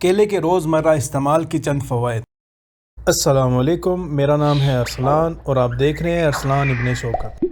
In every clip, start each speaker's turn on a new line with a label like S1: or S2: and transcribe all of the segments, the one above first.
S1: کیلے کے روزمرہ استعمال کی چند فوائد۔ السلام علیکم، میرا نام ہے ارسلان اور آپ دیکھ رہے ہیں ارسلان ابن شوکت۔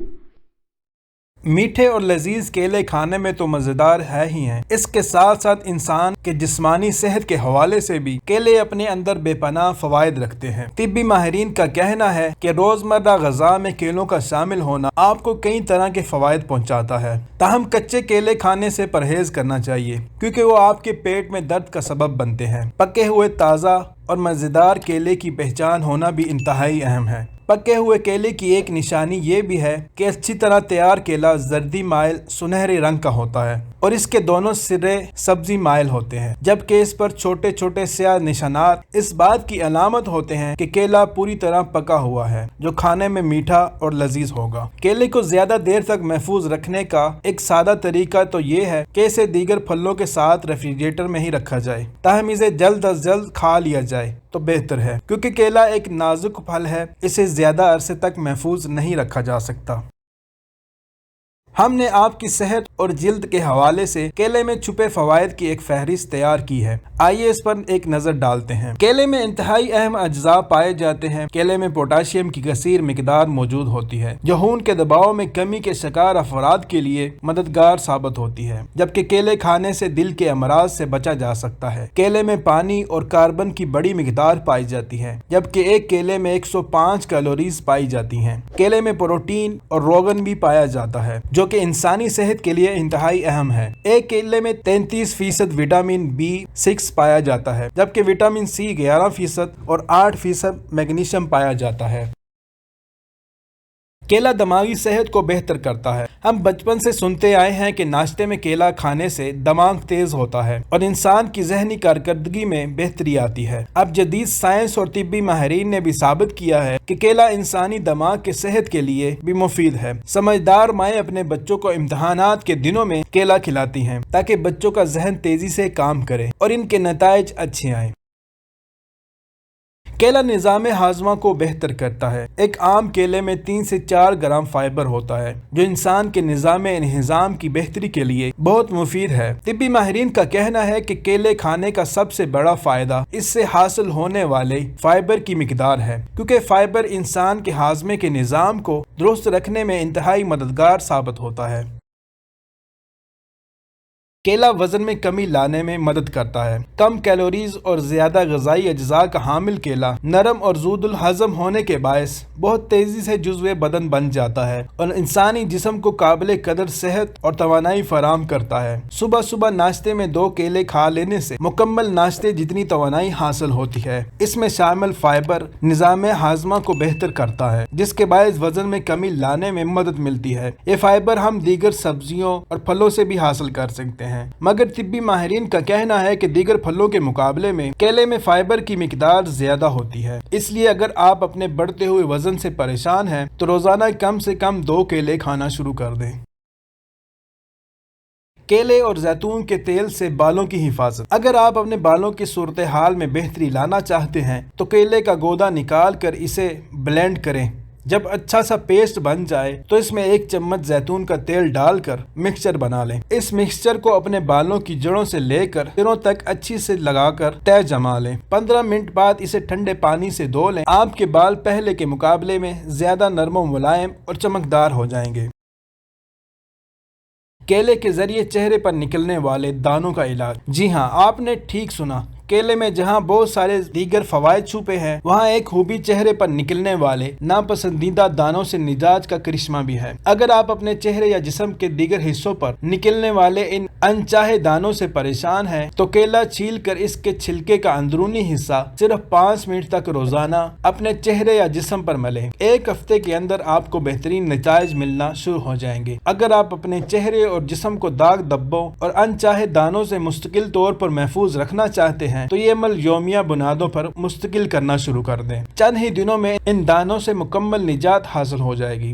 S1: میٹھے اور لذیذ کیلے کھانے میں تو مزیدار ہے ہی ہیں، اس کے ساتھ ساتھ انسان کے جسمانی صحت کے حوالے سے بھی کیلے اپنے اندر بے پناہ فوائد رکھتے ہیں۔ طبی ماہرین کا کہنا ہے کہ روزمرہ غذا میں کیلوں کا شامل ہونا آپ کو کئی طرح کے فوائد پہنچاتا ہے۔ تاہم کچے کیلے کھانے سے پرہیز کرنا چاہیے کیونکہ وہ آپ کے پیٹ میں درد کا سبب بنتے ہیں۔ پکے ہوئے تازہ اور مزیدار کیلے کی پہچان ہونا بھی انتہائی اہم ہے۔ پکے ہوئے کیلے کی ایک نشانی یہ بھی ہے کہ اچھی طرح تیار کیلا زردی مائل سنہرے رنگ کا ہوتا ہے اور اس کے دونوں سرے سبزی مائل ہوتے ہیں، جبکہ اس پر چھوٹے چھوٹے سیاہ نشانات اس بات کی علامت ہوتے ہیں کہ کیلا پوری طرح پکا ہوا ہے، جو کھانے میں میٹھا اور لذیذ ہوگا۔ کیلے کو زیادہ دیر تک محفوظ رکھنے کا ایک سادہ طریقہ تو یہ ہے کہ اسے دیگر پھلوں کے ساتھ ریفریجریٹر میں ہی رکھا جائے، تاہم اسے جلد از جلد کھا لیا جائے تو بہتر ہے، کیونکہ کیلا ایک نازک پھل ہے، اسے زیادہ عرصے تک محفوظ نہیں رکھا جا سکتا۔ ہم نے آپ کی صحت اور جلد کے حوالے سے کیلے میں چھپے فوائد کی ایک فہرست تیار کی ہے، آئیے اس پر ایک نظر ڈالتے ہیں۔ کیلے میں انتہائی اہم اجزاء پائے جاتے ہیں۔ کیلے میں پوٹاشیم کی کثیر مقدار موجود ہوتی ہے جو خون کے دباؤ میں کمی کے شکار افراد کے لیے مددگار ثابت ہوتی ہے، جبکہ کیلے کھانے سے دل کے امراض سے بچا جا سکتا ہے۔ کیلے میں پانی اور کاربن کی بڑی مقدار پائی جاتی ہے، جبکہ ایک کیلے میں 105 کیلوریز پائی جاتی ہیں۔ کیلے میں پروٹین اور روغن بھی پایا جاتا ہے جو کہ انسانی صحت کے لیے انتہائی اہم ہے۔ ایک کیلے میں 33% وٹامن B6 پایا جاتا ہے، جبکہ وٹامن C 11% اور 8% میگنیشیم پایا جاتا ہے۔ کیلا دماغی صحت کو بہتر کرتا ہے۔ ہم بچپن سے سنتے آئے ہیں کہ ناشتے میں کیلا کھانے سے دماغ تیز ہوتا ہے اور انسان کی ذہنی کارکردگی میں بہتری آتی ہے۔ اب جدید سائنس اور طبی ماہرین نے بھی ثابت کیا ہے کہ کیلا انسانی دماغ کے صحت کے لیے بھی مفید ہے۔ سمجھدار مائیں اپنے بچوں کو امتحانات کے دنوں میں کیلا کھلاتی ہیں تاکہ بچوں کا ذہن تیزی سے کام کرے اور ان کے نتائج اچھے آئیں۔ کیلا نظام ہاضمہ کو بہتر کرتا ہے۔ ایک عام کیلے میں 3 سے 4 گرام فائبر ہوتا ہے جو انسان کے نظام انہضام کی بہتری کے لیے بہت مفید ہے۔ طبی ماہرین کا کہنا ہے کہ کیلے کھانے کا سب سے بڑا فائدہ اس سے حاصل ہونے والے فائبر کی مقدار ہے، کیونکہ فائبر انسان کے ہاضمے کے نظام کو درست رکھنے میں انتہائی مددگار ثابت ہوتا ہے۔ کیلا وزن میں کمی لانے میں مدد کرتا ہے۔ کم کیلوریز اور زیادہ غذائی اجزاء کا حامل کیلا نرم اور زود الہضم ہونے کے باعث بہت تیزی سے جزو بدن بن جاتا ہے اور انسانی جسم کو قابل قدر صحت اور توانائی فراہم کرتا ہے۔ صبح صبح ناشتے میں 2 کیلے کھا لینے سے مکمل ناشتے جتنی توانائی حاصل ہوتی ہے۔ اس میں شامل فائبر نظام ہاضمہ کو بہتر کرتا ہے، جس کے باعث وزن میں کمی لانے میں مدد ملتی ہے۔ یہ فائبر ہم دیگر سبزیوں اور پھلوں سے بھی حاصل کر سکتے ہیں، مگر طبی ماہرین کا کہنا ہے کہ دیگر پھلوں کے مقابلے میں کیلے میں فائبر کی مقدار زیادہ ہوتی ہے۔ اس لیے اگر آپ اپنے بڑھتے ہوئے وزن سے پریشان ہیں تو روزانہ کم سے کم 2 کیلے کھانا شروع کر دیں۔ کیلے اور زیتون کے تیل سے بالوں کی حفاظت۔ اگر آپ اپنے بالوں کی صورتحال میں بہتری لانا چاہتے ہیں تو کیلے کا گودا نکال کر اسے بلینڈ کریں۔ جب اچھا سا پیسٹ بن جائے تو اس میں 1 چمچ زیتون کا تیل ڈال کر مکسچر بنا لیں۔ اس مکسچر کو اپنے بالوں کی جڑوں سے لے کر سروں تک اچھی سے لگا کر تہہ جما لیں۔ 15 منٹ بعد اسے ٹھنڈے پانی سے دھو لیں۔ آپ کے بال پہلے کے مقابلے میں زیادہ نرم و ملائم اور چمکدار ہو جائیں گے۔ کیلے کے ذریعے چہرے پر نکلنے والے دانوں کا علاج۔ جی ہاں، آپ نے ٹھیک سنا، کیلے میں جہاں بہت سارے دیگر فوائد چھپے ہیں، وہاں ایک خوبی چہرے پر نکلنے والے ناپسندیدہ دانوں سے نجات کا کرشمہ بھی ہے۔ اگر آپ اپنے چہرے یا جسم کے دیگر حصوں پر نکلنے والے ان انچاہے دانوں سے پریشان ہیں تو کیلا چھیل کر اس کے چھلکے کا اندرونی حصہ صرف 5 منٹ تک روزانہ اپنے چہرے یا جسم پر ملیں۔ 1 ہفتے کے اندر آپ کو بہترین نتائج ملنا شروع ہو جائیں گے۔ اگر آپ اپنے چہرے اور جسم کو داغ دھبوں اور انچاہے دانوں سے مستقل طور پر محفوظ رکھنا چاہتے ہیں تو یہ عمل یومیہ بنیادوں پر مستقل کرنا شروع کر دیں۔ چند ہی دنوں میں ان دانوں سے مکمل نجات حاصل ہو جائے گی۔